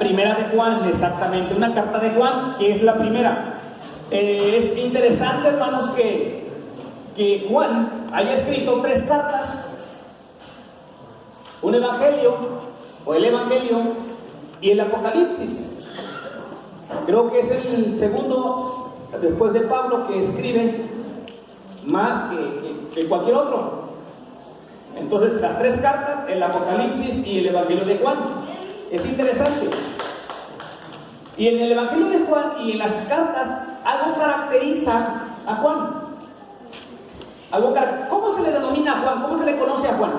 Primera de Juan, exactamente, una carta de Juan, que es la primera. Es interesante, hermanos, que Juan haya escrito 3 cartas, un evangelio, o el evangelio, y el Apocalipsis. Creo que es el segundo, después de Pablo, que escribe más que cualquier otro. Entonces, las 3 cartas, el Apocalipsis y el evangelio de Juan. Es interesante. Y en el evangelio de Juan y en las cartas, algo caracteriza a Juan. ¿Cómo se le denomina a Juan? ¿Cómo se le conoce a Juan?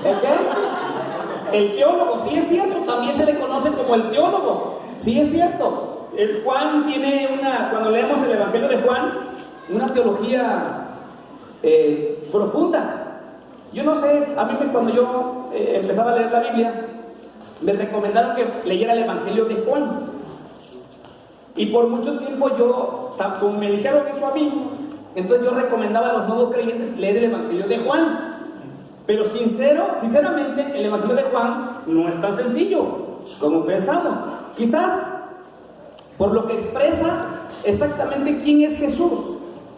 ¿El qué? El teólogo, sí es cierto, también se le conoce como el teólogo, sí es cierto. El Juan tiene cuando leemos el evangelio de Juan, una teología profunda. Yo no sé, a mí cuando yo empezaba a leer la Biblia, me recomendaron que leyera el evangelio de Juan. Y por mucho tiempo como me dijeron eso a mí, entonces yo recomendaba a los nuevos creyentes leer el evangelio de Juan. Pero sinceramente, el evangelio de Juan no es tan sencillo como pensamos. Quizás por lo que expresa exactamente quién es Jesús.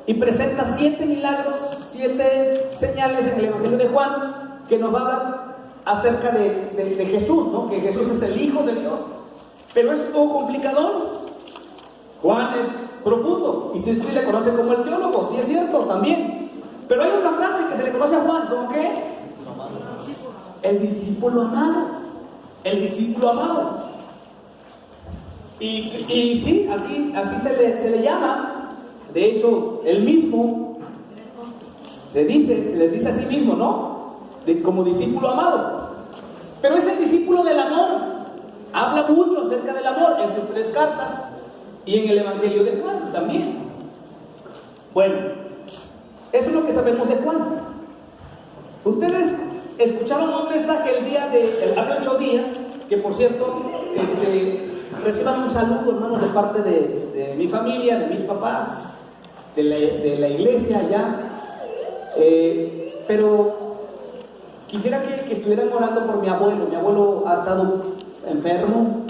Y presenta 7 milagros, 7 señales en el evangelio de Juan que nos va a hablar acerca de Jesús, ¿no? Que Jesús es el Hijo de Dios. Pero es un poco complicador. Juan es profundo y se le conoce como el teólogo, sí es cierto también. Pero hay otra frase que se le conoce a Juan, ¿cómo qué? El discípulo amado. El discípulo amado. Y sí, así se le llama. De hecho, él mismo se le dice a sí mismo, ¿no? Como discípulo amado. Pero es el discípulo del amor. Habla mucho acerca del amor en sus 3 cartas y en el evangelio de Juan también. Bueno, eso es lo que sabemos de Juan. Ustedes escucharon un mensaje hace 8 días, que por cierto, reciban un saludo, hermanos, de parte de mi familia, de mis papás, de la iglesia allá. Pero quisiera que estuvieran orando por mi abuelo. Mi abuelo ha estado enfermo,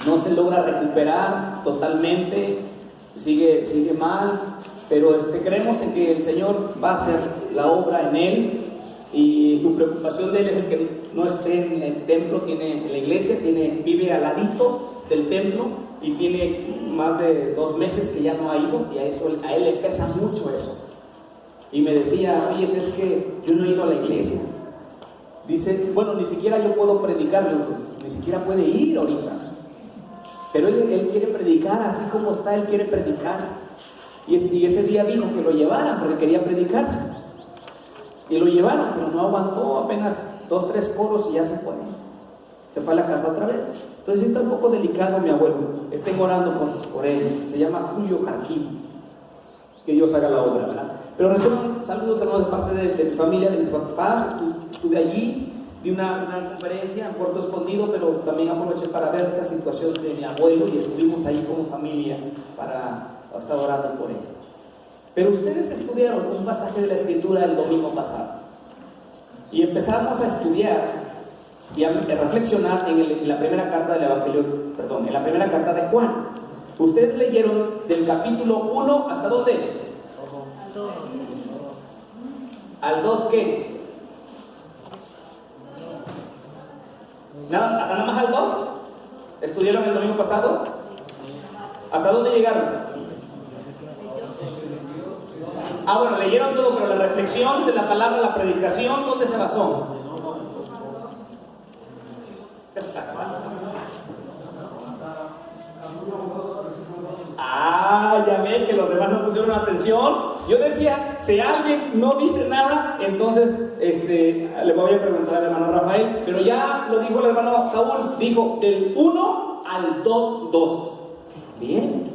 no se logra recuperar totalmente, sigue mal, pero creemos en que el Señor va a hacer la obra en él. Y tu preocupación de él es el que no esté en el templo, en la iglesia, vive al ladito del templo y tiene más de 2 meses que ya no ha ido, y a él le pesa mucho eso. Y me decía, oye, es que yo no he ido a la iglesia. Dice, bueno, ni siquiera yo puedo predicarle, pues ni siquiera puede ir ahorita. Pero él quiere predicar, así como está, él quiere predicar. Y ese día dijo que lo llevaran porque quería predicar. Y lo llevaron, pero no aguantó, apenas 2, 3 coros y ya se fue. Se fue a la casa otra vez. Entonces está un poco delicado mi abuelo. Estén orando por él. Se llama Julio Jarquín. Que Dios haga la obra, ¿verdad? Pero reciban saludos, hermanos, de parte de mi familia, de mis papás. Estuve allí, di una conferencia en Puerto Escondido, pero también aproveché para ver esa situación de mi abuelo y estuvimos ahí como familia para estar orando por él. Pero ustedes estudiaron un pasaje de la Escritura el domingo pasado y empezamos a estudiar y a reflexionar en la primera carta del Evangelio, en la primera carta de Juan. Ustedes leyeron del capítulo 1 ¿hasta dónde? ¿Al 2 qué? ¿Nada más al 2? ¿Estudiaron el domingo pasado? ¿Hasta dónde llegaron? Bueno, leyeron todo, pero la reflexión de la palabra, la predicación, ¿dónde se basó? Ya ven que los demás no pusieron atención. Yo decía, si alguien no dice nada, entonces le voy a preguntar al hermano Rafael, pero ya lo dijo el hermano Saúl, dijo del 1 al 2. Bien.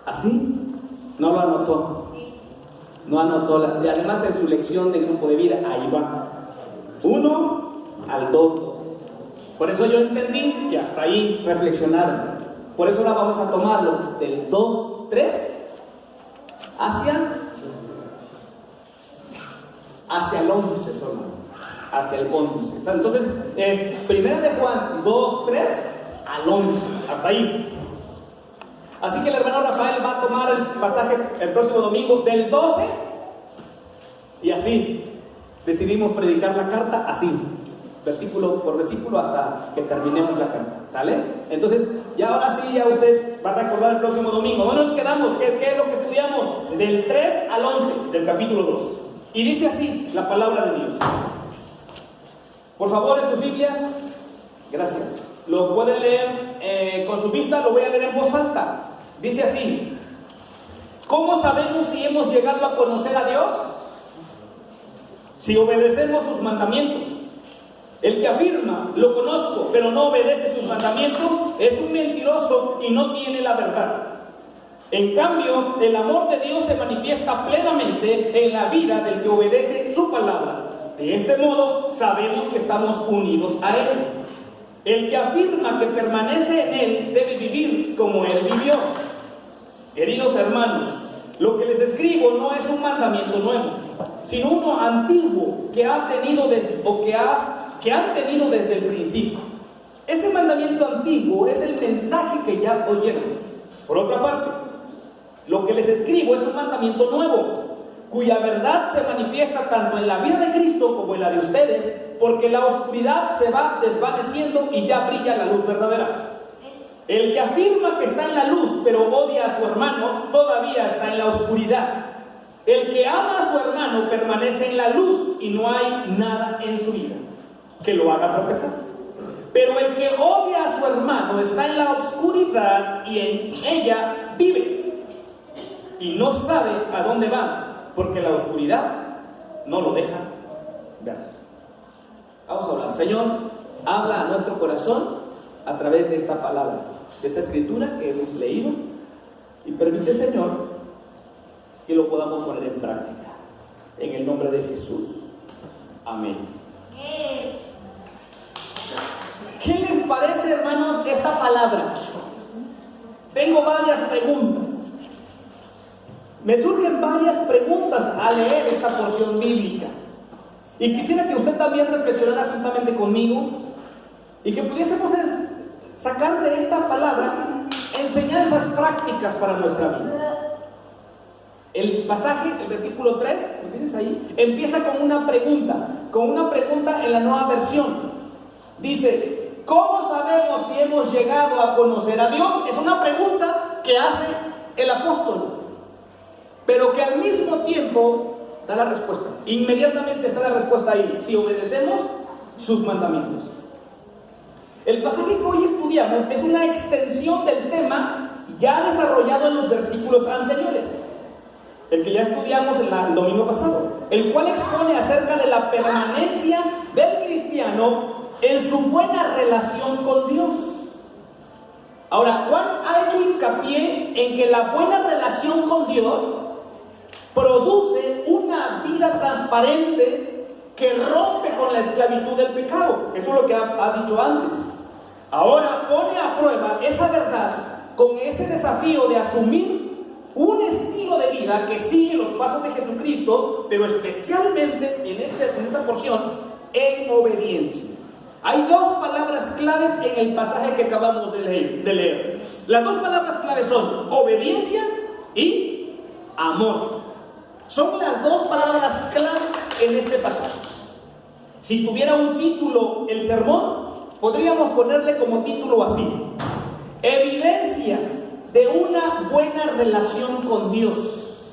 ¿Así? No lo anotó. No anotó, además en su lección de grupo de vida, ahí va. 1 al 2. Por eso yo entendí que hasta ahí reflexionaron. Por eso ahora vamos a tomarlo del 2, 3 hacia el 11 solo. hacia el 11. Entonces, es 1 de Juan 2, 3 al 11, hasta ahí. Así que el hermano Rafael va a tomar el pasaje el próximo domingo del 12 y así decidimos predicar la carta así, versículo por versículo hasta que terminemos la carta, ¿sale? Entonces, ya ahora sí, ya usted va a recordar el próximo domingo. ¿Dónde nos quedamos? ¿Qué es lo que estudiamos? Del 3 al 11 del capítulo 2. Y dice así la palabra de Dios. Por favor, en sus Biblias, gracias. Lo pueden leer con su vista, lo voy a leer en voz alta. Dice así: ¿cómo sabemos si hemos llegado a conocer a Dios? Si obedecemos sus mandamientos. El que afirma, lo conozco, pero no obedece sus mandamientos, es un mentiroso y no tiene la verdad. En cambio, el amor de Dios se manifiesta plenamente en la vida del que obedece su palabra. De este modo, sabemos que estamos unidos a Él. El que afirma que permanece en Él debe vivir como Él vivió. Queridos hermanos, lo que les escribo no es un mandamiento nuevo, sino uno antiguo que han tenido desde el principio. Ese mandamiento antiguo es el mensaje que ya oyeron. Por otra parte, lo que les escribo es un mandamiento nuevo, cuya verdad se manifiesta tanto en la vida de Cristo como en la de ustedes, porque la oscuridad se va desvaneciendo y ya brilla la luz verdadera. El que afirma que está en la luz pero odia a su hermano, todavía está en la oscuridad. El que ama a su hermano permanece en la luz y no hay nada en su vida que lo haga tropezar. Pero el que odia a su hermano está en la oscuridad y en ella vive y no sabe a dónde va, porque la oscuridad no lo deja ver. Vamos a orar. Señor, habla a nuestro corazón a través de esta palabra, de esta escritura que hemos leído, y permite, Señor, que lo podamos poner en práctica. En el nombre de Jesús. Amén. ¿Qué les parece, hermanos, esta palabra? Tengo varias preguntas. Me surgen varias preguntas al leer esta porción bíblica. Y quisiera que usted también reflexionara juntamente conmigo y que pudiésemos sacar de esta palabra enseñanzas prácticas para nuestra vida. El pasaje, el versículo 3, ¿lo tienes ahí? Empieza con una pregunta en la nueva versión. Dice: ¿cómo sabemos si hemos llegado a conocer a Dios? Es una pregunta que hace el apóstol, pero que al mismo tiempo da la respuesta. Inmediatamente está la respuesta ahí: si obedecemos sus mandamientos. El pasaje que hoy estudiamos es una extensión del tema ya desarrollado en los versículos anteriores, el que ya estudiamos el domingo pasado, el cual expone acerca de la permanencia del cristiano en su buena relación con Dios. Ahora, Juan ha hecho hincapié en que la buena relación con Dios produce una vida transparente que rompe con la esclavitud del pecado. Eso es lo que ha dicho antes. Ahora pone a prueba esa verdad con ese desafío de asumir un estilo de vida que sigue los pasos de Jesucristo, pero especialmente en esta porción, en obediencia. Hay dos palabras claves en el pasaje que acabamos de leer. Las dos palabras claves son obediencia y amor. Son las dos palabras claves en este pasaje. Si tuviera un título el sermón, podríamos ponerle como título así: evidencias de una buena relación con Dios.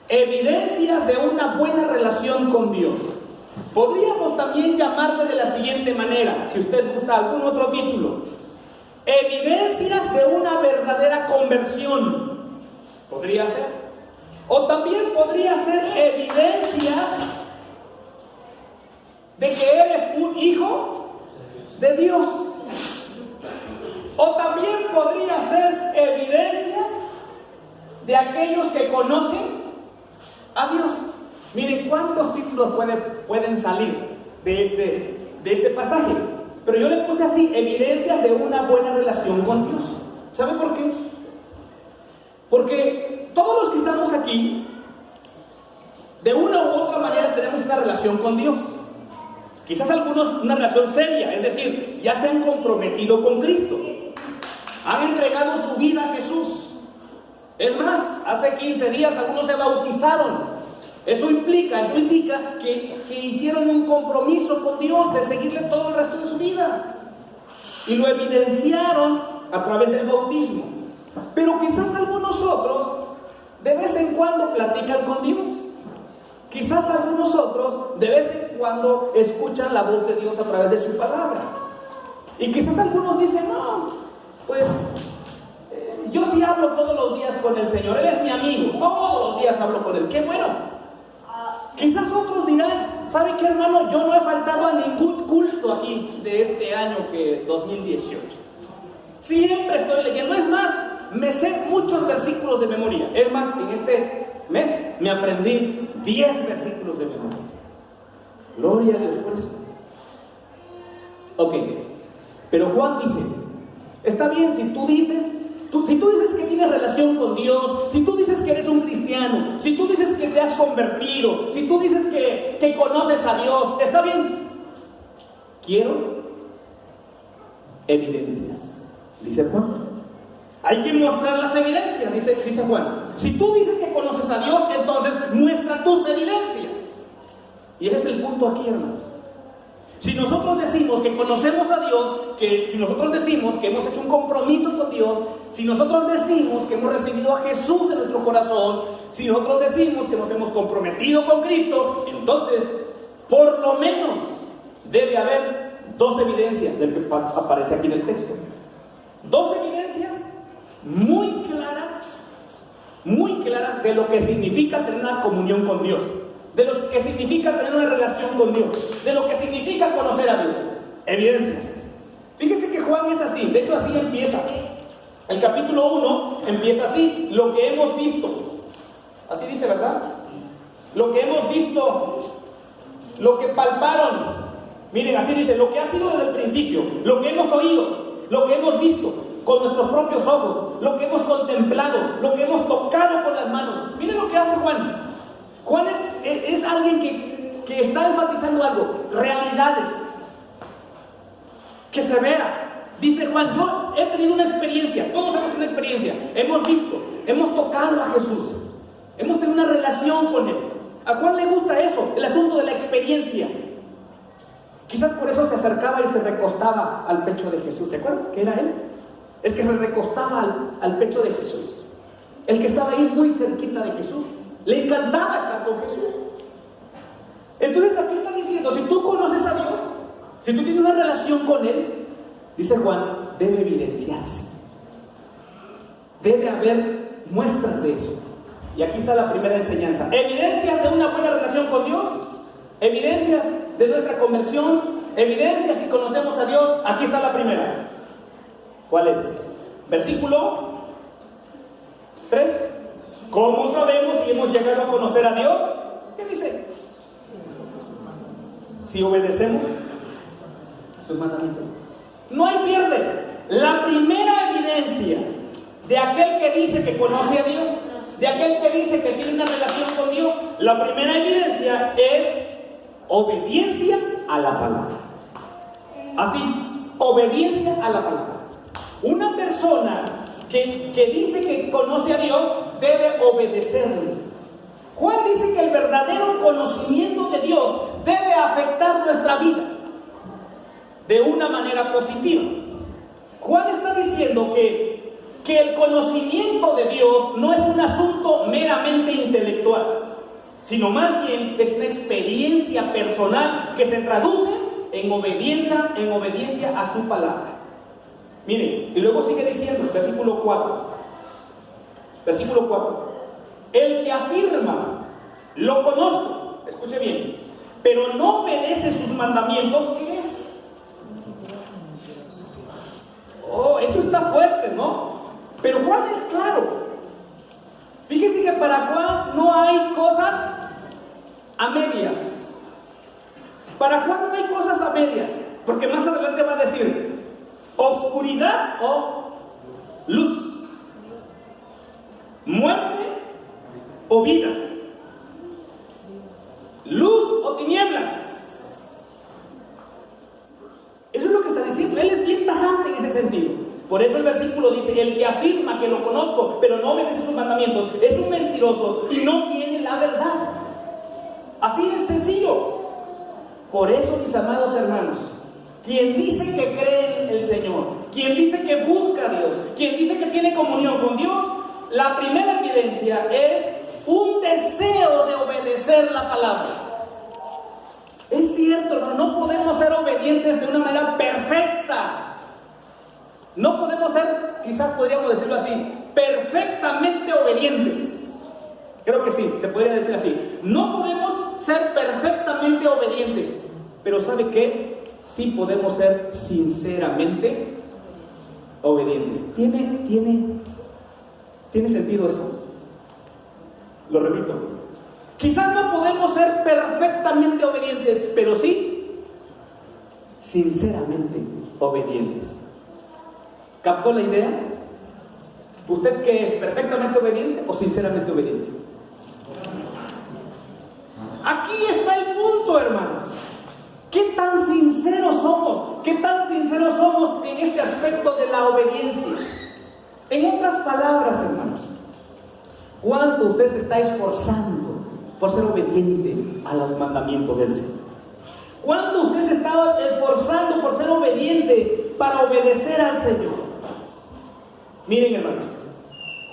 Evidencias de una buena relación con Dios. Podríamos también llamarle de la siguiente manera, si usted gusta algún otro título: evidencias de una verdadera conversión. Podría ser. O también podría ser evidencias de que eres un hijo de Dios. O también podría ser evidencias de aquellos que conocen a Dios. Miren cuántos títulos pueden salir de este pasaje. Pero yo le puse así: evidencias de una buena relación con Dios. ¿Sabe por qué? Porque todos los que estamos aquí, de una u otra manera tenemos una relación con Dios. Quizás algunos una relación seria, es decir, ya se han comprometido con Cristo. Han entregado su vida a Jesús. Es más, hace 15 días algunos se bautizaron. Eso indica que hicieron un compromiso con Dios de seguirle todo el resto de su vida. Y lo evidenciaron a través del bautismo. Pero quizás algunos otros de vez en cuando platican con Dios. Quizás algunos otros de vez en cuando escuchan la voz de Dios a través de su palabra. Y quizás algunos dicen, no, pues yo sí hablo todos los días con el Señor, Él es mi amigo, todos los días hablo con Él, qué bueno. Quizás otros dirán, ¿sabe qué, hermano? Yo no he faltado a ningún culto aquí de este año que 2018. Siempre estoy leyendo, es más, me sé muchos versículos de memoria. Es más, en este mes me aprendí 10 versículos de memoria. Gloria a Dios por eso. Ok, pero Juan dice, está bien si tú dices que tienes relación con Dios, si tú dices que eres un cristiano, si tú dices que te has convertido, si tú dices que conoces a Dios, está bien. Quiero evidencias, dice Juan. Hay que mostrar las evidencias, dice Juan. Si tú dices que conoces a Dios, entonces muestra tus evidencias. Y ese es el punto aquí, hermanos. Si nosotros decimos que conocemos a Dios, si nosotros decimos que hemos hecho un compromiso con Dios, si nosotros decimos que hemos recibido a Jesús en nuestro corazón, si nosotros decimos que nos hemos comprometido con Cristo, entonces, por lo menos, debe haber 2 evidencias del que aparece aquí en el texto. 2 evidencias muy claras de lo que significa tener una comunión con Dios, de lo que significa tener una relación con Dios, de lo que significa conocer a Dios. Evidencias. Fíjense que Juan es así, de hecho así empieza. El capítulo 1 empieza así, lo que hemos visto. Así dice, ¿verdad? Lo que hemos visto, lo que palparon. Miren, así dice, lo que ha sido desde el principio, lo que hemos oído, lo que hemos visto con nuestros propios ojos, lo que hemos contemplado, lo que hemos tocado con las manos. Miren lo que hace Juan. Juan es alguien que está enfatizando algo, realidades, que se vea. Dice Juan, yo he tenido una experiencia, todos hemos tenido una experiencia, hemos visto, hemos tocado a Jesús, hemos tenido una relación con Él. ¿A Juan le gusta eso? El asunto de la experiencia. Quizás por eso se acercaba y se recostaba al pecho de Jesús. ¿Se acuerdan que era Él? El que se recostaba al pecho de Jesús, el que estaba ahí muy cerquita de Jesús. Le encantaba estar con Jesús. Entonces aquí está diciendo, si tú conoces a Dios, si tú tienes una relación con Él, dice Juan, debe evidenciarse. Debe haber muestras de eso. Y aquí está la primera enseñanza. Evidencias de una buena relación con Dios, evidencias de nuestra conversión, evidencias si conocemos a Dios. Aquí está la primera. ¿Cuál es? Versículo 3. ¿Cómo sabemos si hemos llegado a conocer a Dios? ¿Qué dice? Si obedecemos sus mandamientos. No hay pierde. La primera evidencia de aquel que dice que conoce a Dios, de aquel que dice que tiene una relación con Dios, la primera evidencia es obediencia a la palabra. Así, obediencia a la palabra. Una persona que dice que conoce a Dios debe obedecerle. Juan dice que el verdadero conocimiento de Dios debe afectar nuestra vida de una manera positiva. Juan está diciendo que el conocimiento de Dios no es un asunto meramente intelectual, sino más bien es una experiencia personal que se traduce en obediencia a su palabra. Miren, y luego sigue diciendo, versículo 4. Versículo 4. El que afirma, lo conozco, escuche bien, pero no obedece sus mandamientos, ¿qué es? Oh, eso está fuerte, ¿no? Pero Juan es claro. Fíjense que para Juan no hay cosas a medias. Para Juan no hay cosas a medias, porque más adelante va a decir obscuridad o luz, muerte o vida, luz o tinieblas. Él es bien tajante en ese sentido. Por eso el versículo dice: el que afirma que lo conozco, pero no obedece sus mandamientos, es un mentiroso y no tiene la verdad. Así de sencillo. Por eso, mis amados hermanos, quien dice que cree en el Señor, quien dice que busca a Dios, quien dice que tiene comunión con Dios, la primera evidencia es un deseo de obedecer la palabra. Es cierto, hermano, no podemos ser obedientes de una manera perfecta. No podemos ser, quizás podríamos decirlo así, perfectamente obedientes. Creo que sí, se podría decir así. No podemos ser perfectamente obedientes, pero ¿sabe qué? Sí podemos ser sinceramente obedientes. ¿Tiene sentido eso? Lo repito. Quizás no podemos ser perfectamente obedientes, pero sí sinceramente obedientes. ¿Captó la idea? ¿Usted qué es? ¿Perfectamente obediente o sinceramente obediente? Aquí está el punto, hermanos. ¿Qué tan sinceros somos? ¿Qué tan sinceros somos en este aspecto de la obediencia? En otras palabras, hermanos, ¿cuánto usted se está esforzando por ser obediente a los mandamientos del Señor? ¿Cuánto usted se está esforzando por ser obediente para obedecer al Señor? Miren, hermanos,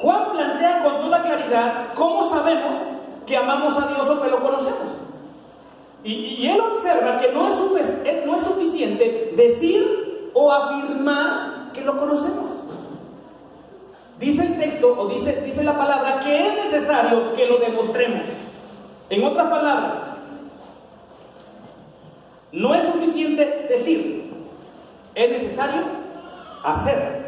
Juan plantea con toda claridad cómo sabemos que amamos a Dios o que lo conocemos. Y él observa que no es suficiente decir o afirmar que lo conocemos. Dice el texto, o dice la palabra, que es necesario que lo demostremos. En otras palabras, no es suficiente decir, es necesario hacer.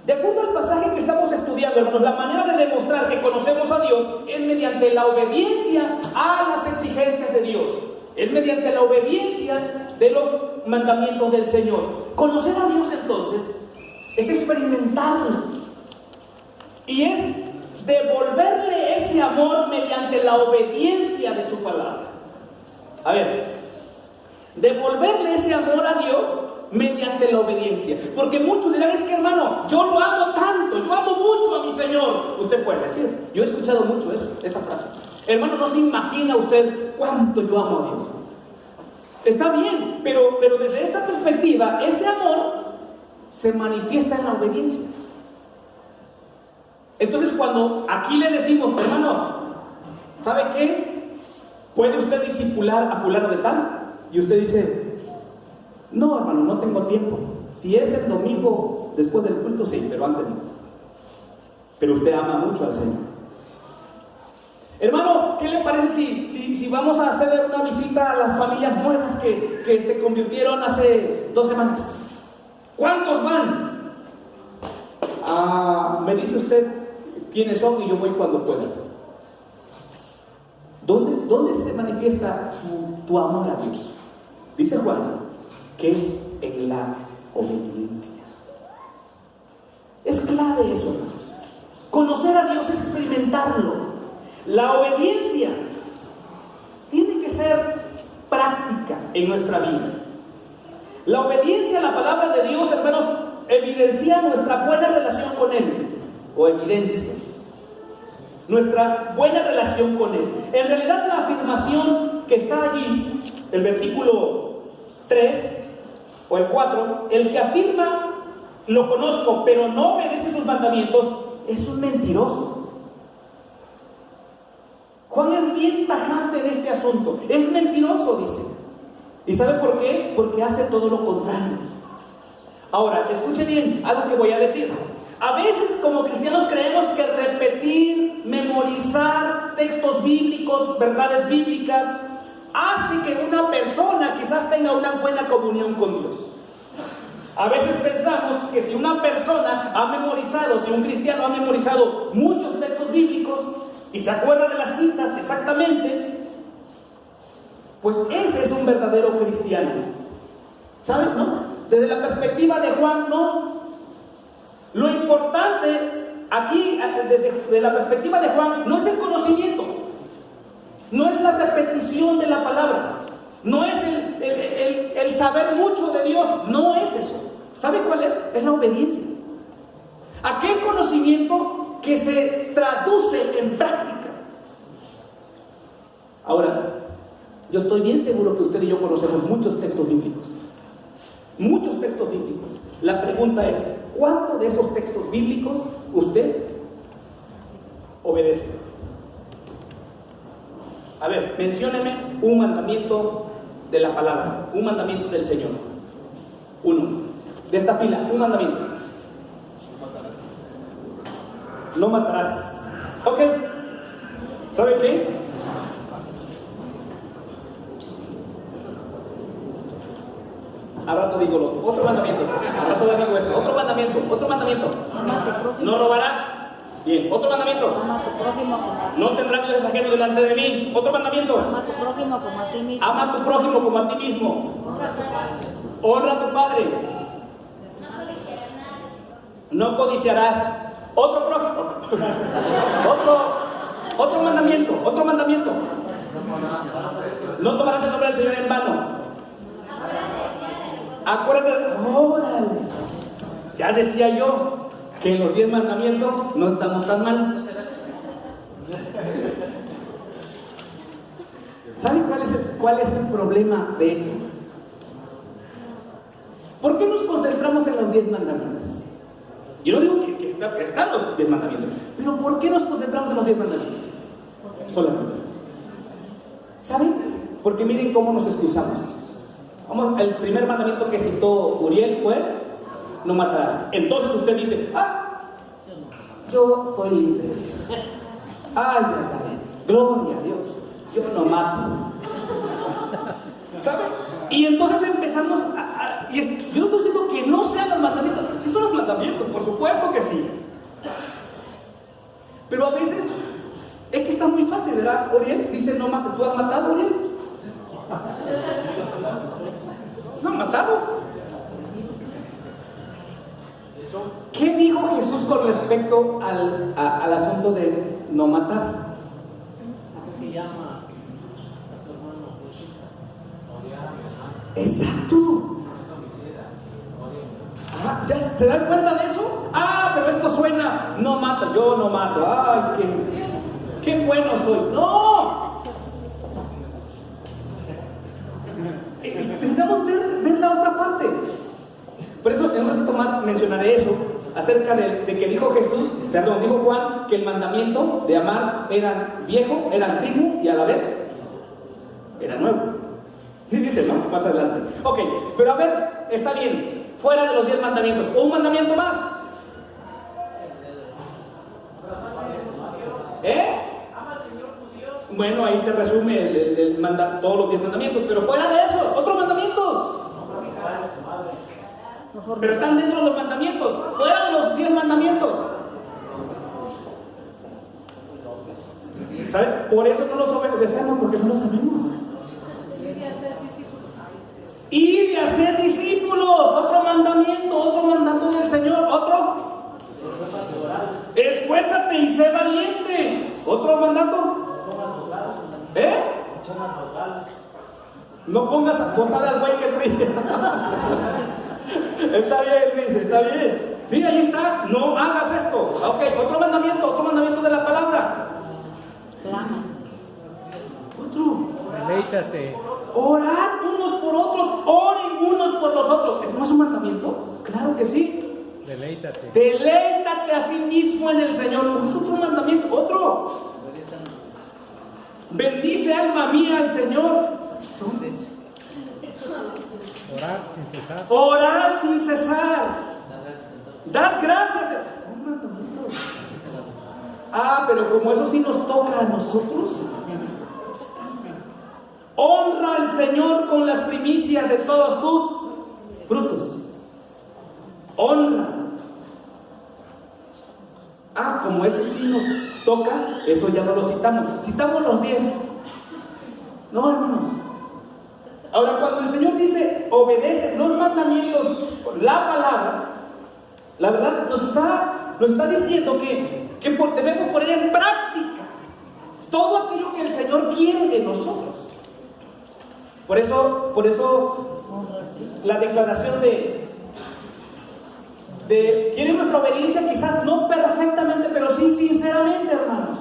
De acuerdo al pasaje que estamos estudiando, hermanos, la manera de demostrar que conocemos a Dios es mediante la obediencia a las exigencias de Dios. Es mediante la obediencia de los mandamientos del Señor. Conocer a Dios, entonces, es experimentarlo. Y es devolverle ese amor mediante la obediencia de su palabra. A ver, devolverle ese amor a Dios mediante la obediencia. Porque muchos dirán: es que, hermano, yo lo amo tanto, yo amo mucho a mi Señor. Usted puede decir, yo he escuchado mucho esa frase: hermano, no se imagina usted cuánto yo amo a Dios. Está bien, pero desde esta perspectiva, ese amor se manifiesta en la obediencia. Entonces, cuando aquí le decimos: hermanos, ¿sabe qué? ¿Puede usted discipular a fulano de tal? Y usted dice: no, hermano, no tengo tiempo. Si es el domingo después del culto, sí, pero antes no. Pero usted ama mucho al Señor. Hermano, ¿qué le parece si vamos a hacer una visita a las familias nuevas que se convirtieron hace 2 semanas? ¿Cuántos van? Me dice usted quiénes son y yo voy cuando pueda. ¿Dónde se manifiesta tu amor a Dios? Dice Juan que en la obediencia. Es clave eso, hermanos. Conocer a Dios es experimentarlo. La obediencia tiene que ser práctica en nuestra vida. La obediencia a la palabra de Dios, hermanos, evidencia nuestra buena relación con Él, o evidencia nuestra buena relación con Él. En realidad, la afirmación que está allí, el versículo 3 o el 4, el que afirma lo conozco pero no obedece sus mandamientos, es un mentiroso. Juan es bien tajante en este asunto. Es mentiroso, dice. ¿Y sabe por qué? Porque hace todo lo contrario. Ahora, escuche bien algo que voy a decir. A veces, como cristianos, creemos que repetir, memorizar textos bíblicos, verdades bíblicas, hace que una persona quizás tenga una buena comunión con Dios. A veces pensamos que si una persona ha memorizado, si un cristiano ha memorizado muchos textos bíblicos y se acuerda de las citas exactamente, pues ese es un verdadero cristiano. ¿Saben? ¿No? Desde la perspectiva de Juan, no. Lo importante aquí, desde la perspectiva de Juan, no es el conocimiento, no es la repetición de la palabra, no es el el saber mucho de Dios no es eso. ¿Sabe cuál es? Es la obediencia. Aquel conocimiento que se traduce en práctica. Ahora, yo estoy bien seguro que usted y yo conocemos muchos textos bíblicos. Muchos textos bíblicos. La pregunta es, ¿cuántos de esos textos bíblicos usted obedece? A ver, mencióneme un mandamiento de la palabra, un mandamiento del Señor. Uno. De esta fila, un mandamiento. No matarás. Ok. ¿Sabe qué? Al rato digo otro mandamiento. Al rato digo eso. Otro mandamiento. Otro mandamiento. No robarás. Bien. Otro mandamiento. Ama a tu prójimo como a ti. No tendrás dioses ajenos delante de mí. Otro mandamiento. Ama a tu prójimo como a ti mismo. Ama a tu prójimo como a ti mismo. Honra a tu padre. No codiciarás. Otro prójimo. Otro mandamiento. Otro mandamiento. No tomarás el nombre del Señor en vano. Acuérdate. ¡Órale! Ya decía yo que en los 10 mandamientos no estamos tan mal. ¿Saben cuál es el problema de esto? ¿Por qué nos concentramos en los 10 mandamientos? Yo no digo que están los 10 mandamientos, pero ¿por qué nos concentramos en los 10 mandamientos? Solamente. ¿Saben? Porque miren cómo nos excusamos. Vamos, el primer mandamiento que citó Uriel fue: no matarás. Entonces usted dice: yo estoy libre de eso. Ay, gloria a Dios, yo no mato. ¿Sabe? Y entonces empezamos yo no estoy diciendo que no sean los mandamientos. Sí son los mandamientos, por supuesto que sí. Pero a veces es que está muy fácil, ¿verdad, Uriel? Dice: no mates. ¿Tú has matado, Uriel? ¿No has matado? ¿Qué dijo Jesús con respecto al asunto de no matar? Que llama a su hermano. Exacto. ¿Ya se dan cuenta de eso? Pero esto suena: no mato, yo no mato. Ay, qué bueno soy. ¡No! Necesitamos ver la otra parte. Por eso en un ratito más mencionaré eso, acerca de que dijo Juan, que el mandamiento de amar era viejo, era antiguo y a la vez era nuevo. Sí dice, ¿no? Más adelante. Ok, pero a ver, está bien, fuera de los 10 mandamientos, un mandamiento más. Bueno, ahí te resume todos los 10 mandamientos, pero fuera de esos, otros mandamientos. Pero están dentro de los mandamientos, fuera de los 10 mandamientos. ¿Saben? Por eso no los obedecemos, porque no lo sabemos. Y de hacer discípulos, otro mandamiento, otro mandato del Señor, otro. Esfuérzate y sé valiente, otro mandato. No pongas a posar al güey que trilla. Está bien, dice, está bien. Sí, ahí está, no hagas esto. Ok, otro mandamiento de la palabra. Otro. Deleítate. Orar unos por otros, oren unos por los otros. ¿No es un mandamiento? Claro que sí. Deleítate. Deleítate a sí mismo en el Señor. ¿No es otro mandamiento? Otro. Bendice, alma mía, al Señor. Orar sin cesar. Orar sin cesar. Dar gracias. Son mandamientos. Pero como eso sí nos toca a nosotros. Honra al Señor con las primicias de todos tus frutos. Honra. Como eso sí nos toca, eso ya no lo citamos. Citamos los 10. No, hermanos. Ahora, cuando el Señor dice obedece los mandamientos, la palabra, la verdad nos está diciendo que debemos poner en práctica todo aquello que el Señor quiere de nosotros. Por eso la declaración de quiere nuestra obediencia, quizás no perfectamente, pero sí sinceramente, hermanos.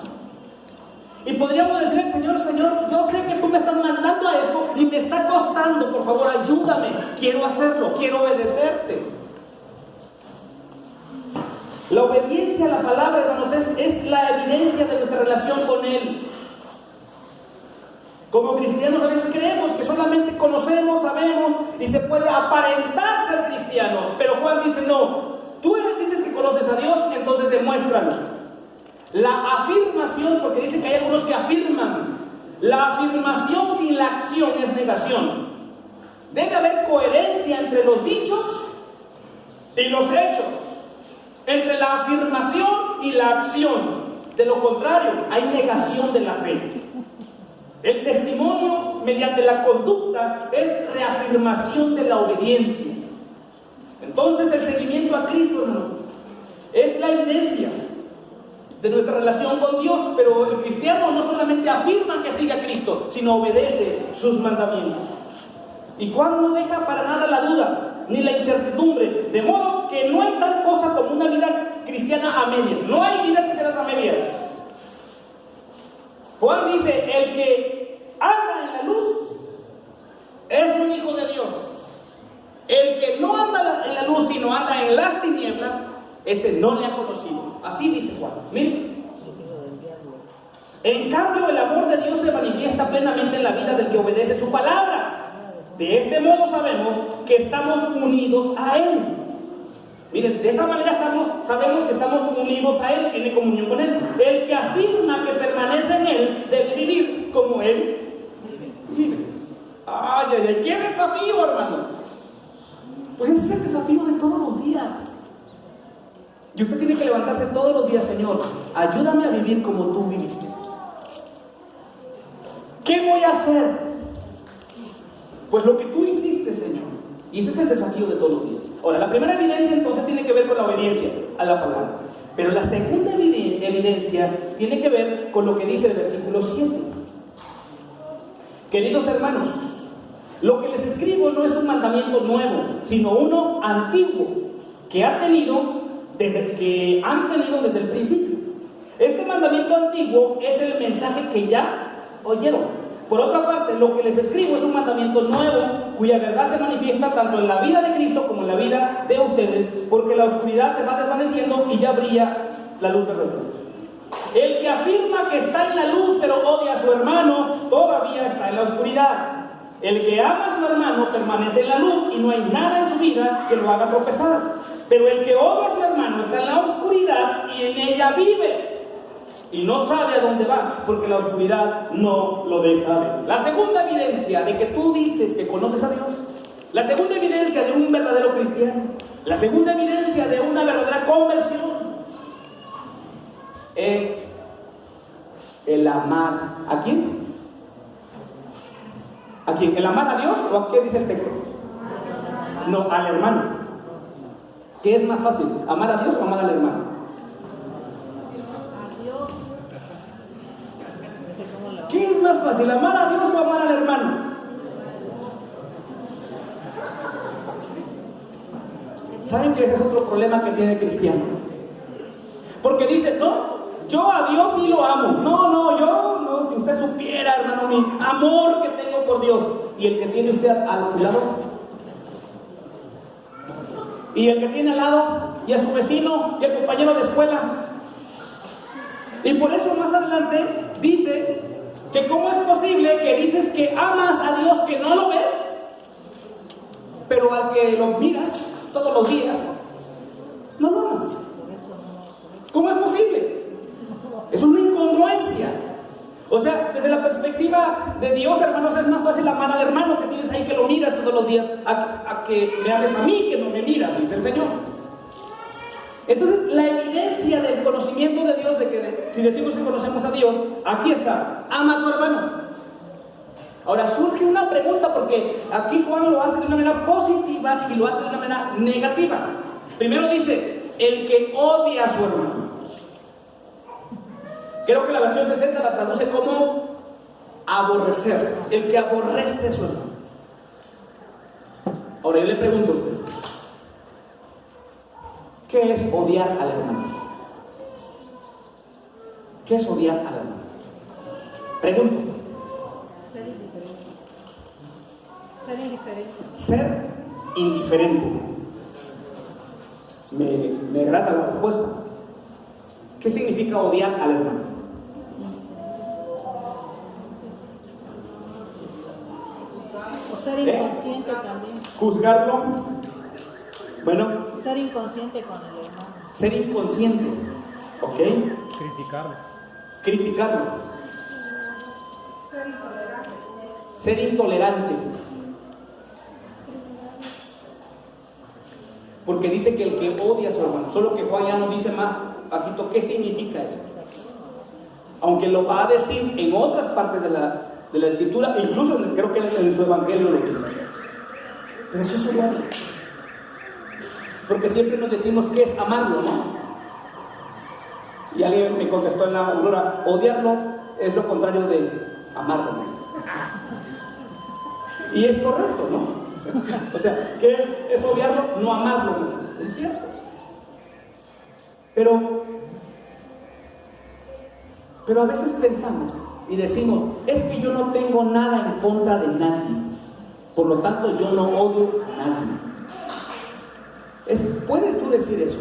Y podríamos decirle: Señor, yo sé que tú me estás mandando a esto y me está costando, por favor, ayúdame, quiero hacerlo, quiero obedecerte. La obediencia a la palabra, hermanos, es la evidencia de nuestra relación con Él. Como cristianos a veces creemos que solamente conocemos, sabemos y se puede aparentar ser cristiano, pero Juan dice: no, tú dices que conoces a Dios, entonces demuéstralo. La afirmación, porque dice que hay algunos que afirman, la afirmación sin la acción es negación. Debe haber coherencia entre los dichos y los hechos, entre la afirmación y la acción. De lo contrario, hay negación de la fe. El testimonio mediante la conducta es reafirmación de la obediencia. Entonces el seguimiento a Cristo, hermanos, es la evidencia de nuestra relación con Dios. Pero el cristiano no solamente afirma que sigue a Cristo, sino obedece sus mandamientos. Y Juan no deja para nada la duda ni la incertidumbre, de modo que no hay tal cosa como una vida cristiana a medias. No hay vida cristiana a medias. Juan dice: el que anda en la luz es un hijo de Dios. El que no anda en la luz, sino anda en las tinieblas, ese no le ha conocido. Así dice Juan. Miren. En cambio, el amor de Dios se manifiesta plenamente en la vida del que obedece su palabra. De este modo sabemos que estamos unidos a Él. Miren, de esa manera sabemos que estamos unidos a Él, en comunión con Él. El que afirma que permanece en Él debe vivir como Él vive. Ay, ¿qué desafío, hermano? Pues ese es el desafío de todos los días. Y usted tiene que levantarse todos los días: Señor, ayúdame a vivir como tú viviste. ¿Qué voy a hacer? Pues lo que tú hiciste, Señor. Y ese es el desafío de todos los días. Ahora, la primera evidencia entonces tiene que ver con la obediencia a la palabra. Pero la segunda evidencia tiene que ver con lo que dice el versículo 7. Queridos hermanos, lo que les escribo no es un mandamiento nuevo, sino uno antiguo que han tenido desde el principio. Este mandamiento antiguo es el mensaje que ya oyeron. Por otra parte, lo que les escribo es un mandamiento nuevo, cuya verdad se manifiesta tanto en la vida de Cristo como en la vida de ustedes, porque la oscuridad se va desvaneciendo y ya brilla la luz verdadera. El que afirma que está en la luz pero odia a su hermano, todavía está en la oscuridad. El que ama a su hermano permanece en la luz y no hay nada en su vida que lo haga tropezar. Pero el que odia a su hermano está en la oscuridad y en ella vive. Y no sabe a dónde va, porque la oscuridad no lo deja ver. La segunda evidencia de que tú dices que conoces a Dios, la segunda evidencia de un verdadero cristiano, la segunda evidencia de una verdadera conversión, es el amar. ¿A quién? ¿A quién? ¿El amar a Dios o a qué dice el texto? No, al hermano. ¿Qué es más fácil? ¿Amar a Dios o amar al hermano? ¿Qué es más fácil? ¿Amar a Dios o amar al hermano? ¿Saben que ese es otro problema que tiene el cristiano? Porque dice: no, yo a Dios sí lo amo. Yo no, si usted supiera, hermano, mi amor que tengo por Dios. ¿Y el que tiene usted a su lado? ¿Y el que tiene al lado? ¿Y a su vecino? ¿Y al compañero de escuela? Y por eso más adelante dice que cómo es posible que dices que amas a Dios que no lo ves, pero al que lo miras todos los días no lo amas. ¿Cómo es posible? Es una incongruencia. O sea, desde la perspectiva de Dios, hermanos, es más fácil amar al hermano que tienes ahí, que lo miras todos los días, a que me ames a mí que no me miras, dice el Señor. Entonces, la evidencia del conocimiento de Dios, de que si decimos que conocemos a Dios, aquí está: ama a tu hermano. Ahora surge una pregunta, porque aquí Juan lo hace de una manera positiva y lo hace de una manera negativa. Primero dice: el que odia a su hermano. Creo que la versión 60 la traduce como aborrecer. El que aborrece a su hermano. Ahora yo le pregunto a usted, ¿qué es odiar al hermano? ¿Qué es odiar al hermano? Pregunto. Ser indiferente. Ser indiferente. Ser indiferente. Me agrada la respuesta. ¿Qué significa odiar al hermano? O ser inconsciente también. Juzgarlo. Bueno, Ser inconsciente con el hermano. ser inconsciente. ¿Ok? Criticarlo. Criticarlo. Ser intolerante. Porque dice que el que odia a su hermano, solo que Juan ya no dice más bajito qué significa eso. Aunque lo va a decir en otras partes de la escritura, incluso creo que en su evangelio lo dice. Pero ¿qué es odiarlo? Porque siempre nos decimos que es amarlo, ¿no? Y alguien me contestó en la aurora, odiarlo es lo contrario de amarlo, ¿no? Y es correcto, ¿no? O sea, ¿qué es odiarlo? No amarlo, ¿no? Es cierto. Pero a veces pensamos y decimos, es que yo no tengo nada en contra de nadie, por lo tanto yo no odio a nadie. ¿Puedes tú decir eso?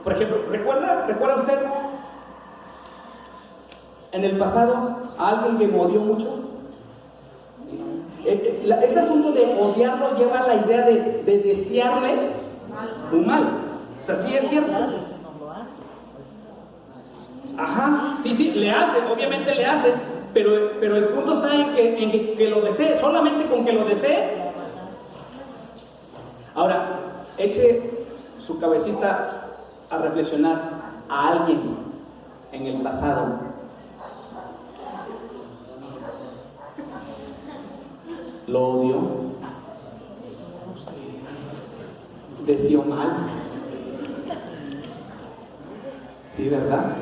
Por ejemplo, ¿recuerda usted en el pasado a alguien que me odió mucho? Ese asunto de odiarlo lleva a la idea de desearle un mal. O sea, sí es cierto. Ajá, sí, le hace, obviamente le hace, pero el punto está en que lo desee, solamente con que lo desee. Ahora, eche su cabecita a reflexionar a alguien en el pasado. Lo odió, deseó mal. Sí, ¿verdad?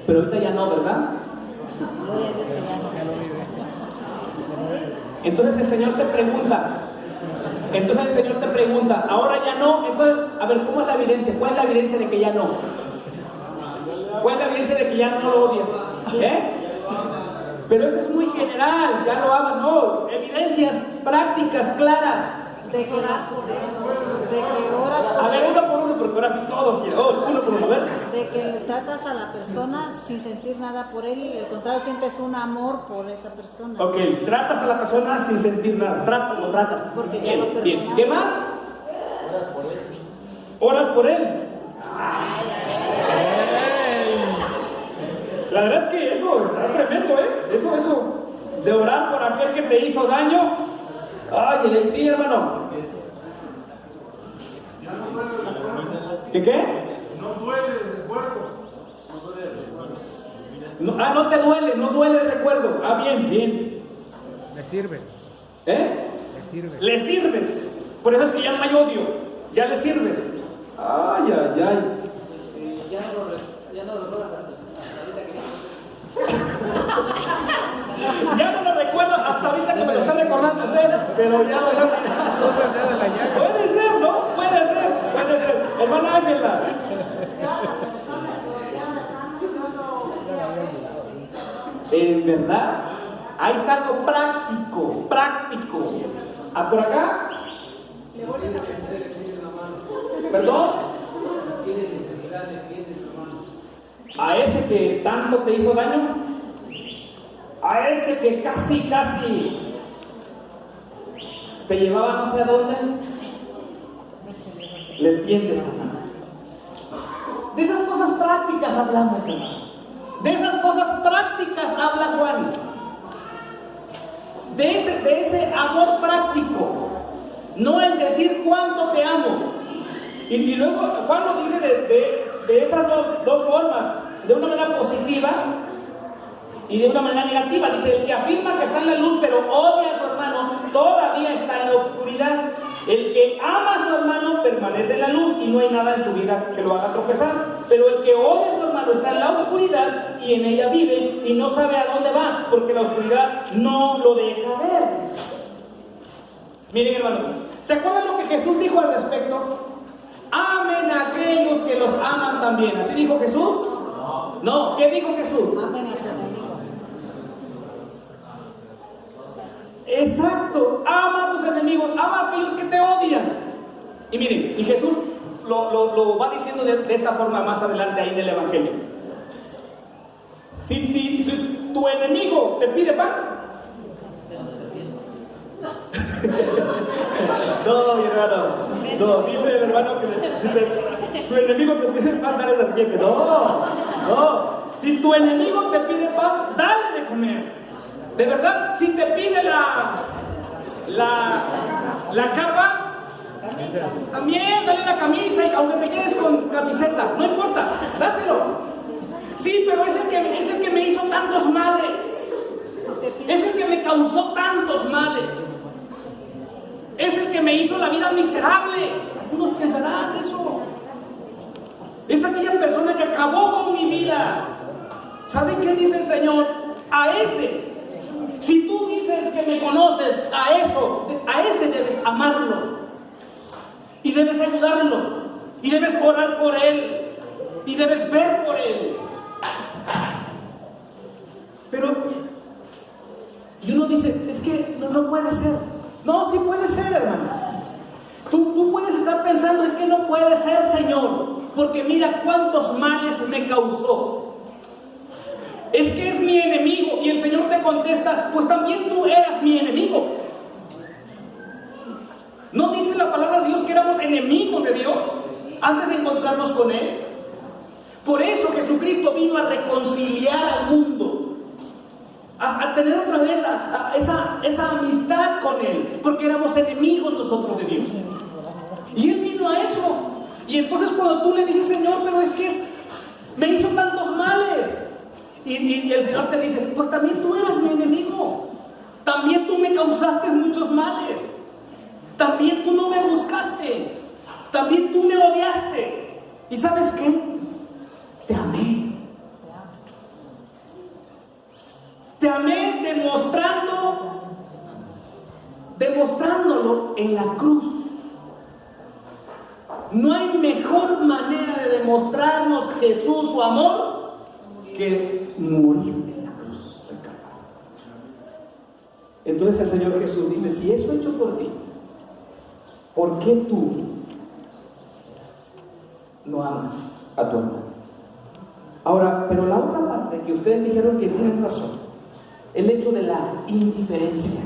Pero ahorita ya no, ¿verdad? Entonces el Señor te pregunta, ahora ya no. Entonces, a ver, ¿cómo es la evidencia? ¿Cuál es la evidencia de que ya no? ¿Cuál es la evidencia de que ya no lo odias? Pero eso es muy general, ya lo hablan, no, evidencias prácticas, claras. De que oras. A ver, uno por uno, porque ahora sí todos quieren. Uno por uno, a ver. De que tratas a la persona sin sentir nada por él y al contrario sientes un amor por esa persona. Ok, tratas a la persona sin sentir nada, lo tratas. Porque ya lo perdonaste. Bien, ¿qué más? Oras por él. La verdad es que eso está tremendo, Eso de orar por aquel que te hizo daño. Ay, sí, hermano. ¿Qué? No duele el recuerdo. No te duele, no duele el recuerdo. Bien. Le sirves. Le sirves. Le sirves. Por eso es que ya no hay odio. Ya le sirves. Ay. Ya no lo rogas hasta ahorita que Ya no lo recuerdo hasta ahorita que me lo está recordando usted, pero ya lo había olvidado. Puede ser, ¿no? Puede ser. Hermana Ángela. En verdad, ahí está algo práctico. ¿A por acá? ¿Perdón? A ese que tanto te hizo daño, a ese que casi te llevaba no sé a dónde, le entiendes, hermano. De esas cosas prácticas hablamos, hermano. De esas cosas prácticas habla Juan. De ese amor práctico, no el decir cuánto te amo. Y luego Juan lo dice de esas dos formas, de una manera positiva y de una manera negativa. Dice, el que afirma que está en la luz pero odia a su hermano, todavía está en la oscuridad. El que ama a su hermano permanece en la luz y no hay nada en su vida que lo haga tropezar. Pero el que odia a su hermano está en la oscuridad y en ella vive y no sabe a dónde va, porque la oscuridad no lo deja ver. Miren, hermanos, ¿Se acuerdan lo que Jesús dijo al respecto? Amen a aquellos que los aman también. ¿Así dijo Jesús? No. ¿Qué dijo Jesús? Amen a su enemigo. Exacto. Ama a tus enemigos. Ama a aquellos que te odian. Y miren, y Jesús lo va diciendo de esta forma más adelante ahí en el Evangelio. Si tu enemigo te pide pan, no, mi hermano, no, dice el hermano que tu enemigo te pide pan, dale serpiente. No, si tu enemigo te pide pan, dale de comer. De verdad, si te pide la capa, también dale la camisa, y aunque te quedes con camiseta, no importa, dáselo. Sí, pero es el que me hizo tantos males. Es el que me causó tantos males. Es el que me hizo la vida miserable. Algunos pensarán eso. Es aquella persona que acabó con mi vida. ¿Saben qué dice el Señor? A ese, si tú dices que me conoces, a ese debes amarlo. Y debes ayudarlo. Y debes orar por él. Y debes ver por él. Pero, y uno dice, es que no puede ser. No, sí puede ser, hermano. Tú puedes estar pensando, es que no puede ser, Señor, porque mira cuántos males me causó. Es que es mi enemigo. Y el Señor te contesta, pues también tú eras mi enemigo. ¿No dice la palabra de Dios que éramos enemigos de Dios antes de encontrarnos con Él? Por eso Jesucristo vino a reconciliar al mundo, a tener otra vez esa amistad con Él, porque éramos enemigos nosotros de Dios. Y Él vino a eso. Y entonces cuando tú le dices, Señor, pero es que me hizo tantos males, y el Señor te dice, pues también tú eras mi enemigo, también tú me causaste muchos males, también tú no me buscaste, también tú me odiaste. ¿Y sabes qué? Te amé. Te amé demostrándolo en la cruz. No hay mejor manera de demostrarnos Jesús su amor que morir en la cruz del Calvario. Entonces el Señor Jesús dice, si eso he hecho por ti, ¿por qué tú no amas a tu hermano? Ahora, pero la otra parte que ustedes dijeron que tienen razón, el hecho de la indiferencia.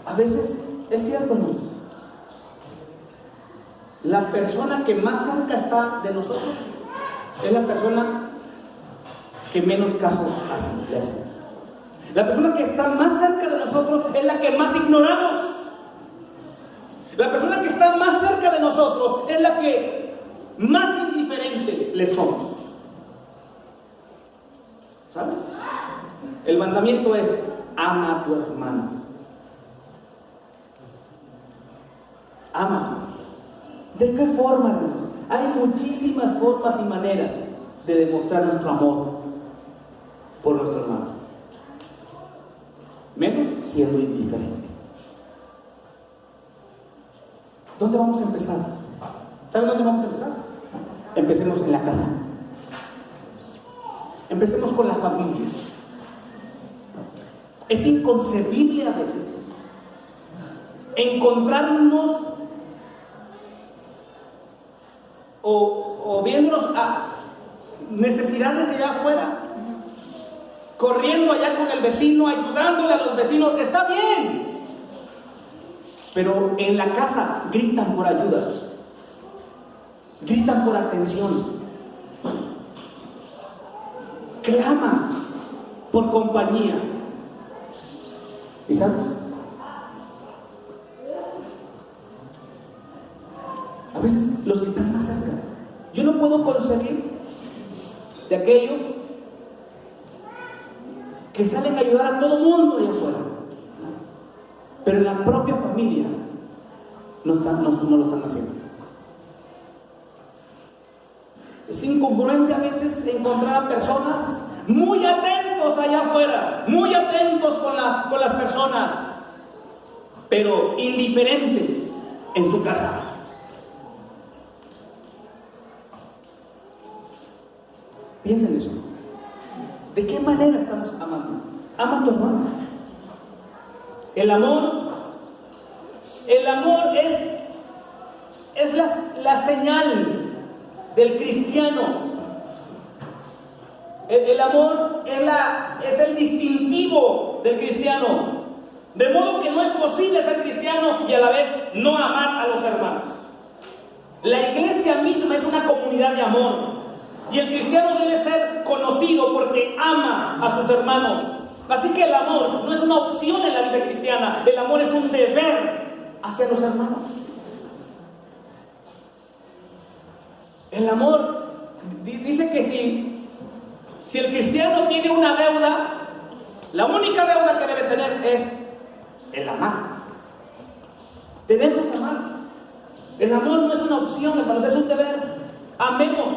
A veces es cierto, hermanos, la persona que más cerca está de nosotros es la persona que menos caso le hacemos. La persona que está más cerca de nosotros es la que más ignoramos. La persona que está más cerca de nosotros es la que más indiferente le somos. ¿Sabes? El mandamiento es: ama a tu hermano. Ama. ¿De qué forma, hermanos? Hay muchísimas formas y maneras de demostrar nuestro amor por nuestro hermano. Menos siendo indiferente. ¿Dónde vamos a empezar? ¿Saben dónde vamos a empezar? Empecemos en la casa. Empecemos con la familia. Es inconcebible a veces encontrarnos o viéndonos a necesidades de allá afuera, corriendo allá con el vecino, ayudándole a los vecinos, que está bien, pero en la casa gritan por ayuda, gritan por atención, claman por compañía. ¿Y sabes? A veces los que están más cerca, yo no puedo conseguir de aquellos que salen a ayudar a todo mundo allá afuera, pero en la propia familia no lo están haciendo. Es incongruente a veces encontrar a personas muy atentos allá afuera, muy atentos con forma con las personas, pero indiferentes en su casa. Piensa en eso. ¿De qué manera estamos amando? Ama a tu hermano. El amor es la señal del cristiano. El amor es el distintivo del cristiano. De modo que no es posible ser cristiano y a la vez no amar a los hermanos. La iglesia misma es una comunidad de amor. Y el cristiano debe ser conocido porque ama a sus hermanos. Así que el amor no es una opción en la vida cristiana. El amor es un deber hacia los hermanos. El amor dice que si el cristiano tiene una deuda, la única deuda que debe tener es el amar. Debemos amar. El amor no es una opción, hermanos, es un deber. Amemos.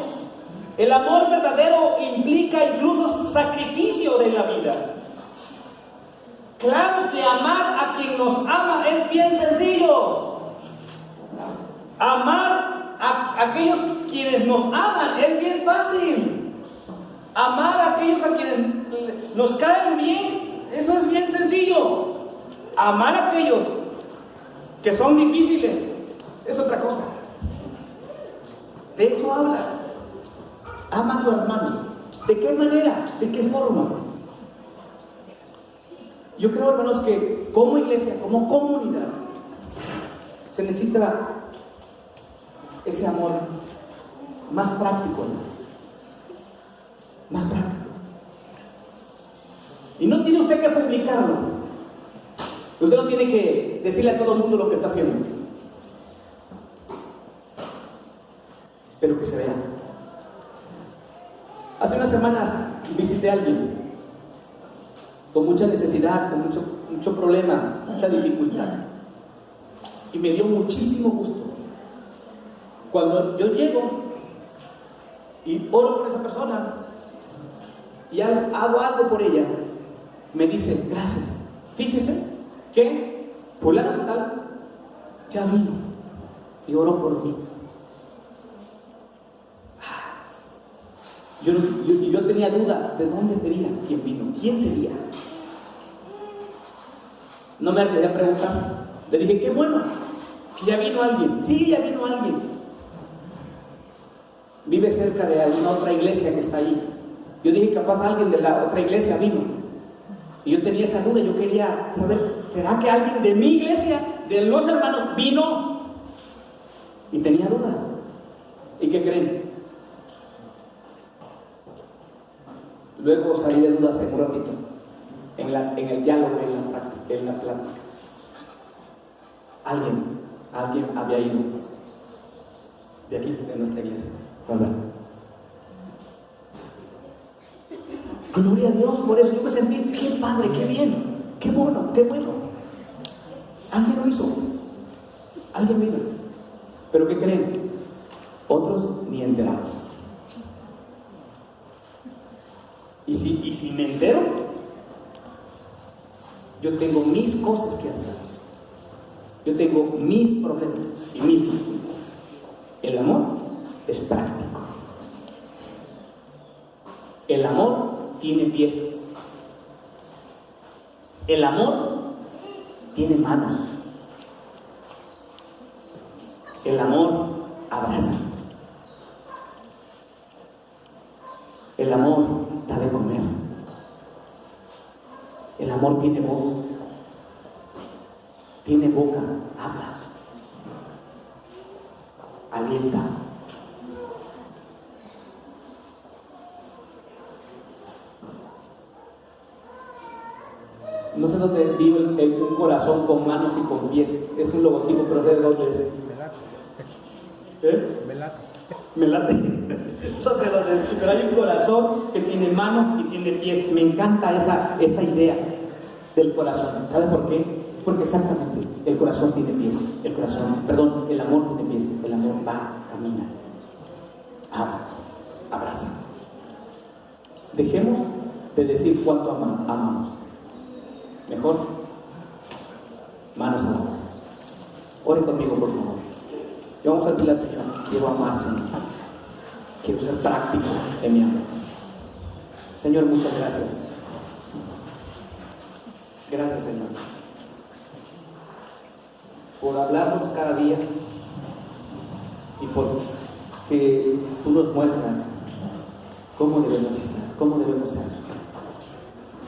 El amor verdadero implica incluso sacrificio de la vida. Claro que amar a quien nos ama es bien sencillo. Amar a aquellos quienes nos aman es bien fácil. Amar a aquellos a quienes nos caen bien, eso es bien sencillo. Amar a aquellos que son difíciles es otra cosa. De eso habla. Ama a tu hermano. ¿De qué manera? ¿De qué forma? Yo creo, hermanos, que como iglesia, como comunidad, se necesita ese amor más práctico, hermanos. Más práctico. Y no tiene usted que publicarlo. Usted no tiene que decirle a todo el mundo lo que está haciendo. Pero que se vea. Hace unas semanas visité a alguien con mucha necesidad, con mucho problema, mucha dificultad. Y me dio muchísimo gusto. Cuando yo llego y oro por esa persona y hago algo por ella, me dice, gracias. Fíjese que fulano de tal ya vino y oró por mí. Yo tenía duda de dónde sería quien vino, quién sería. No me arriesgué a preguntar. Le dije, qué bueno, que ya vino alguien. Sí, ya vino alguien. Vive cerca de alguna otra iglesia que está ahí. Yo dije, capaz alguien de la otra iglesia vino. Y yo tenía esa duda, yo quería saber, ¿será que alguien de mi iglesia, de los hermanos, vino? Y tenía dudas. ¿Y qué creen? Luego salí de dudas en un ratito, en el diálogo, en la plática. Alguien había ido de aquí, de nuestra iglesia, fue a ver. Gloria a Dios por eso. Yo me sentí, qué padre, qué bien, qué bueno, qué bueno. Alguien lo hizo, alguien vino. Pero ¿qué creen? Otros ni enterados. Y si me entero, yo tengo mis cosas que hacer. Yo tengo mis problemas y mis dificultades. El amor es práctico. El amor tiene pies. El amor tiene manos. El amor abraza. El amor da de comer. El amor tiene voz, tiene boca, habla, alienta. No sé dónde vi un corazón con manos y con pies. Es un logotipo, pero ¿de dónde es? ¿Eh? Me late. Entonces, pero hay un corazón que tiene manos y tiene pies. Me encanta esa idea del corazón. ¿Sabes por qué? Porque exactamente el corazón tiene pies. El amor tiene pies. El amor va, camina, ama, abraza. Dejemos de decir cuánto amamos Mejor, manos a la obra. Ore conmigo, por favor. Y vamos a decirle al Señor: quiero amar, Señor. Quiero ser práctico en mi amor. Señor, muchas gracias. Gracias, Señor, por hablarnos cada día y por que tú nos muestras cómo debemos ser, cómo debemos ser.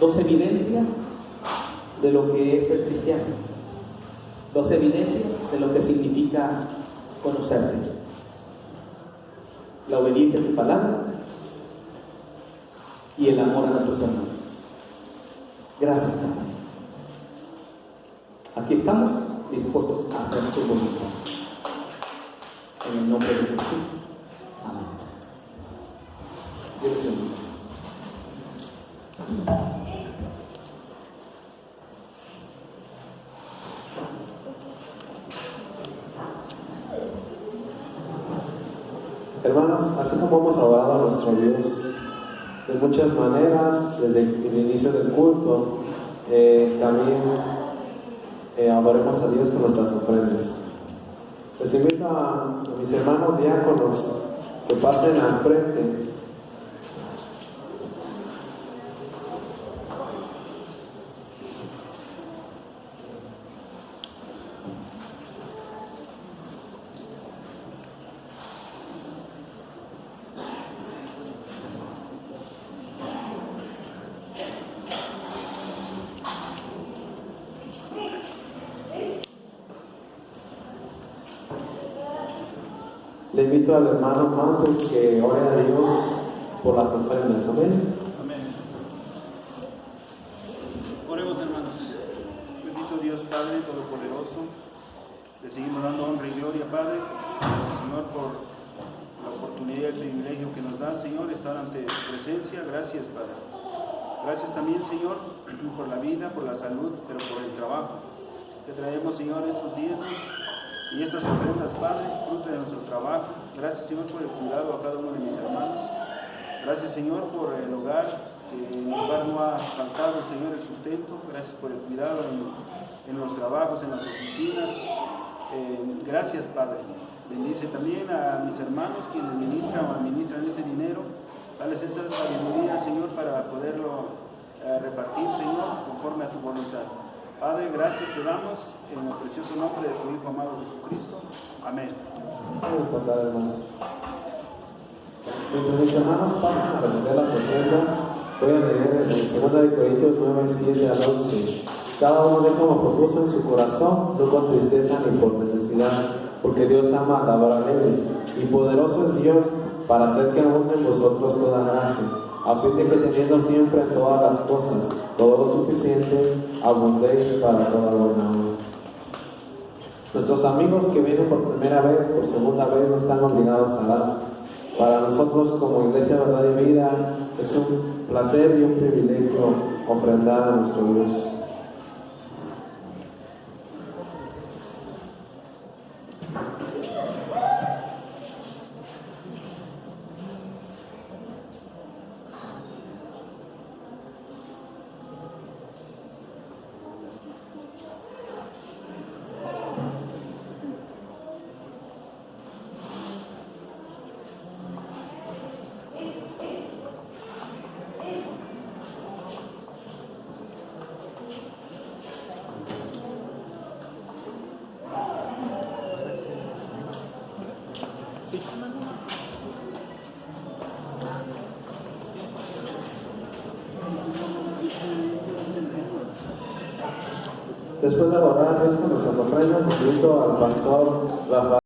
2 evidencias de lo que es ser cristiano. 2 evidencias de lo que significa conocerte. La obediencia a tu palabra y el amor a nuestros hermanos. Gracias, Padre. Aquí estamos dispuestos a hacer tu voluntad. En el nombre de Jesús. Amén. Dios te bendiga. Hermanos, así como hemos adorado a nuestro Dios de muchas maneras desde el inicio del culto, también adoremos a Dios con nuestras ofrendas. Les invito a mis hermanos diáconos que pasen al frente. Le invito al hermano Mantos que ore a Dios por las ofrendas. Amén. Amén. Oremos, hermanos. Bendito Dios Padre Todopoderoso, le seguimos dando honra y gloria, Padre, Señor, por la oportunidad y el privilegio que nos da, Señor, estar ante tu presencia. Gracias, Padre. Gracias también, Señor, por la vida, por la salud, pero por el trabajo. Te traemos, Señor, estos diezmos y estas ofrendas, Padre, fruto de nuestro trabajo. Gracias, Señor, por el cuidado a cada uno de mis hermanos. Gracias, Señor, por el hogar, que en el hogar no ha faltado, Señor, el sustento. Gracias por el cuidado en los trabajos, en las oficinas. Gracias, Padre. Bendice también a mis hermanos quienes ministran o administran ese dinero. Dales esa sabiduría, Señor, para poderlo repartir, Señor, conforme a tu voluntad. Padre, gracias te damos en el precioso nombre de tu Hijo amado Jesucristo. Amén. Pueden pasar, hermanos. Mientras mis hermanos pasan a recoger las ofrendas, voy a leer en 2 Corintios 9, 7 al 11. Cada uno dé como propuso en su corazón, no con tristeza ni por necesidad, porque Dios ama a la hora alegre, y poderoso es Dios para hacer que abunde en vosotros toda gracia, a fin de que teniendo siempre en todas las cosas todo lo suficiente, abundéis para toda buena obra. Nuestros amigos que vienen por primera vez, por segunda vez, no están obligados a dar. Para nosotros como Iglesia Verdad y Vida es un placer y un privilegio ofrendar a nuestro Dios. Después de adorar a Dios con nuestras ofrendas, invito al pastor Rafael